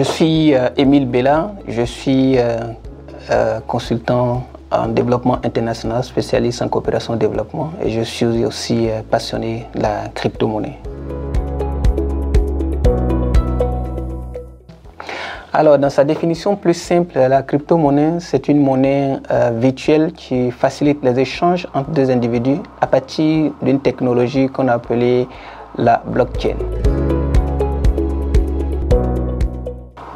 Je suis Émile Bella, je suis consultant en développement international, spécialiste en coopération et développement, et je suis aussi passionné de la crypto-monnaie. Alors, dans sa définition plus simple, la crypto-monnaie, c'est une monnaie virtuelle qui facilite les échanges entre deux individus à partir d'une technologie qu'on a appelée la blockchain.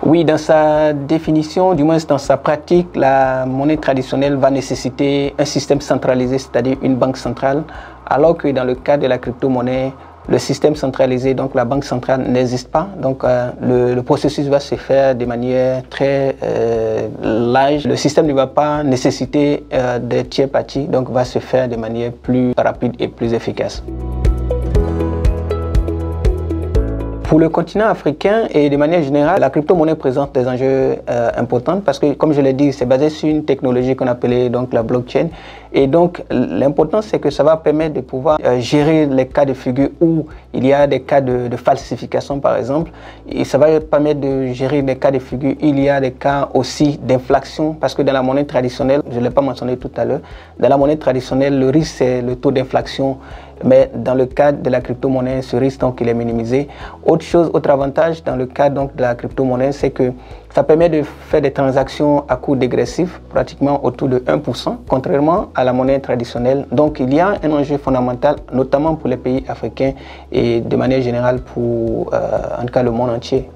Oui, dans sa définition, du moins dans sa pratique, la monnaie traditionnelle va nécessiter un système centralisé, c'est-à-dire une banque centrale, alors que dans le cas de la crypto-monnaie, le système centralisé, donc la banque centrale n'existe pas. Donc le processus va se faire de manière très large. Le système ne va pas nécessiter de tiers parties, donc va se faire de manière plus rapide et plus efficace. Pour le continent africain et de manière générale, la crypto-monnaie présente des enjeux importants parce que, comme je l'ai dit, c'est basé sur une technologie qu'on appelait donc la blockchain. Et donc, l'important, c'est que ça va permettre de pouvoir gérer les cas de figure où il y a des cas de falsification, par exemple. Et ça va permettre de gérer des cas de figure où il y a des cas aussi d'inflation parce que dans la monnaie traditionnelle, je ne l'ai pas mentionné tout à l'heure, dans la monnaie traditionnelle, le risque, c'est le taux d'inflation. Mais dans le cadre de la crypto-monnaie, ce risque donc, il est minimisé. Autre avantage dans le cadre donc, de la crypto-monnaie, c'est que ça permet de faire des transactions à coût dégressif, pratiquement autour de 1%, contrairement à la monnaie traditionnelle. Donc il y a un enjeu fondamental, notamment pour les pays africains et de manière générale pour en tout cas le monde entier.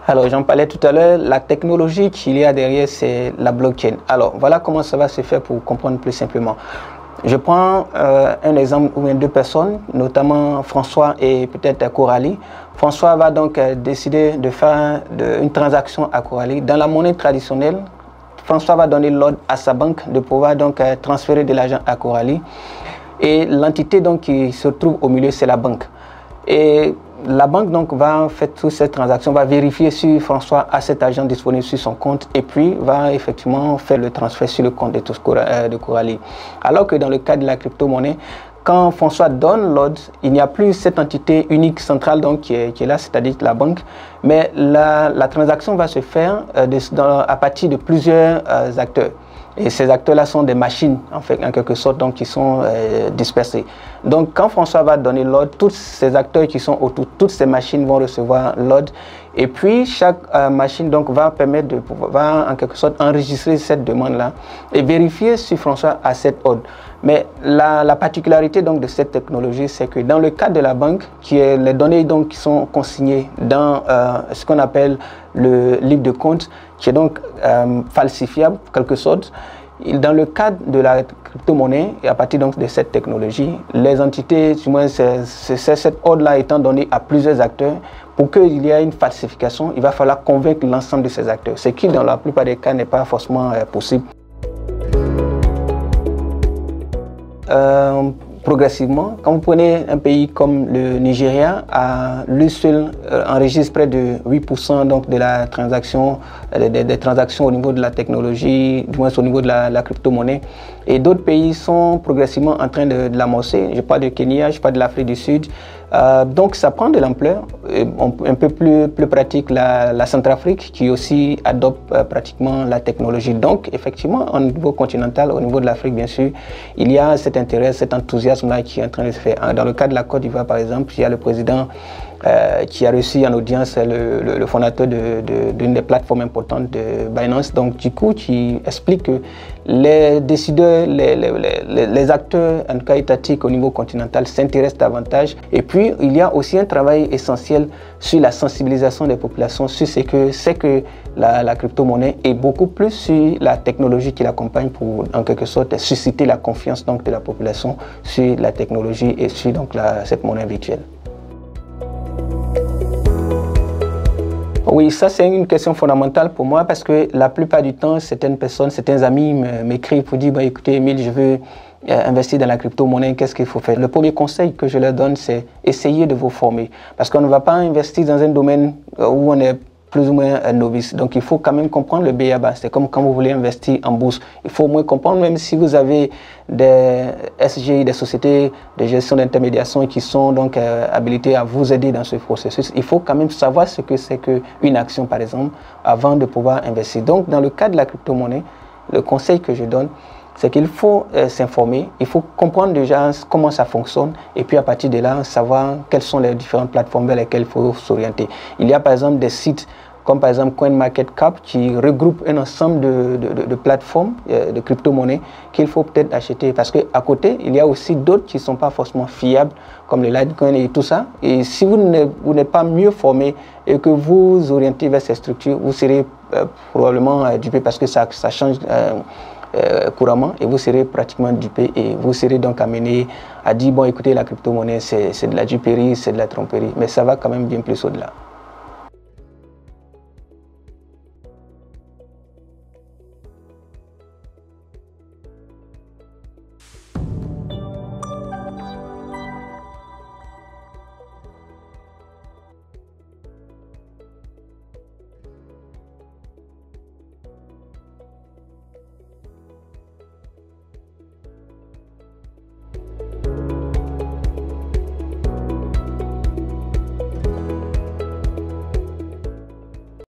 Alors, j'en parlais tout à l'heure, la technologie qu'il y a derrière, c'est la blockchain. Alors, voilà comment ça va se faire pour comprendre plus simplement. Je prends un exemple où il y a deux personnes, notamment François et peut-être Coralie. François va donc décider de faire une transaction à Coralie. Dans la monnaie traditionnelle, François va donner l'ordre à sa banque de pouvoir donc transférer de l'argent à Coralie. Et l'entité donc qui se trouve au milieu, c'est la banque. Et la banque donc va faire toute cette transaction, va vérifier si François a cet argent disponible sur son compte et puis va effectivement faire le transfert sur le compte de Coralie. Alors que dans le cas de la crypto-monnaie, quand François donne l'ordre, il n'y a plus cette entité unique centrale donc, qui est là, c'est-à-dire la banque, mais la transaction va se faire à partir de plusieurs acteurs. Et ces acteurs-là sont des machines, en fait, en quelque sorte, donc, qui sont dispersés. Donc, quand François va donner l'ordre, tous ces acteurs qui sont autour, toutes ces machines vont recevoir l'ordre. Et puis, chaque machine donc, va permettre de pouvoir, en quelque sorte, enregistrer cette demande-là et vérifier si François a cet ordre. Mais la particularité donc, de cette technologie, c'est que dans le cadre de la banque, les données donc, qui sont consignées dans ce qu'on appelle le livre de compte, qui est donc falsifiable, en quelque sorte, dans le cadre de la crypto-monnaie, et à partir donc, de cette technologie, les entités, du moins cet ordre-là étant donné à plusieurs acteurs, pour qu'il y ait une falsification, il va falloir convaincre l'ensemble de ces acteurs, ce qui dans la plupart des cas n'est pas forcément possible. Progressivement, quand vous prenez un pays comme le Nigeria, lui seul enregistre près de 8% donc de la transaction, des transactions au niveau de la technologie, du moins au niveau de la crypto-monnaie. Et d'autres pays sont progressivement en train de l'amorcer. Je parle de Kenya, je parle de l'Afrique du Sud. Donc ça prend de l'ampleur. Un peu plus pratique la Centrafrique qui aussi adopte pratiquement la technologie. Donc effectivement, au niveau continental, au niveau de l'Afrique bien sûr, il y a cet intérêt, cet enthousiasme-là qui est en train de se faire. Dans le cas de la Côte d'Ivoire par exemple, il y a le président qui a reçu en audience le fondateur d'une des plateformes importantes de Binance, donc du coup qui explique que les décideurs, les acteurs en tout cas étatiques au niveau continental s'intéressent davantage. Et puis il y a aussi un travail essentiel sur la sensibilisation des populations sur ce que c'est que la crypto-monnaie et beaucoup plus sur la technologie qui l'accompagne pour en quelque sorte susciter la confiance donc, de la population sur la technologie et sur donc, cette monnaie virtuelle. Oui, ça c'est une question fondamentale pour moi parce que la plupart du temps, certaines personnes, certains amis m'écrivent pour dire bah, écoutez Émile, je veux investir dans la crypto-monnaie, qu'est-ce qu'il faut faire? Le premier conseil que je leur donne, c'est essayer de vous former. Parce qu'on ne va pas investir dans un domaine où on n'est plus ou moins novice. Donc, il faut quand même comprendre le BABA. C'est comme quand vous voulez investir en bourse. Il faut au moins comprendre, même si vous avez des SGI, des sociétés de gestion d'intermédiation qui sont donc habilitées à vous aider dans ce processus. Il faut quand même savoir ce que c'est qu'une action, par exemple, avant de pouvoir investir. Donc, dans le cas de la crypto-monnaie, le conseil que je donne, c'est qu'il faut s'informer, il faut comprendre déjà comment ça fonctionne et puis à partir de là, savoir quelles sont les différentes plateformes vers lesquelles il faut s'orienter. Il y a par exemple des sites comme par exemple CoinMarketCap qui regroupe un ensemble de plateformes de crypto-monnaies qu'il faut peut-être acheter parce qu'à côté, il y a aussi d'autres qui ne sont pas forcément fiables comme le Litecoin et tout ça. Et si vous n'êtes pas mieux formé et que vous orientez vers ces structures, vous serez probablement dupé parce que ça change couramment et vous serez pratiquement dupé et vous serez donc amené à dire bon écoutez la crypto-monnaie c'est de la duperie, c'est de la tromperie, mais ça va quand même bien plus au-delà.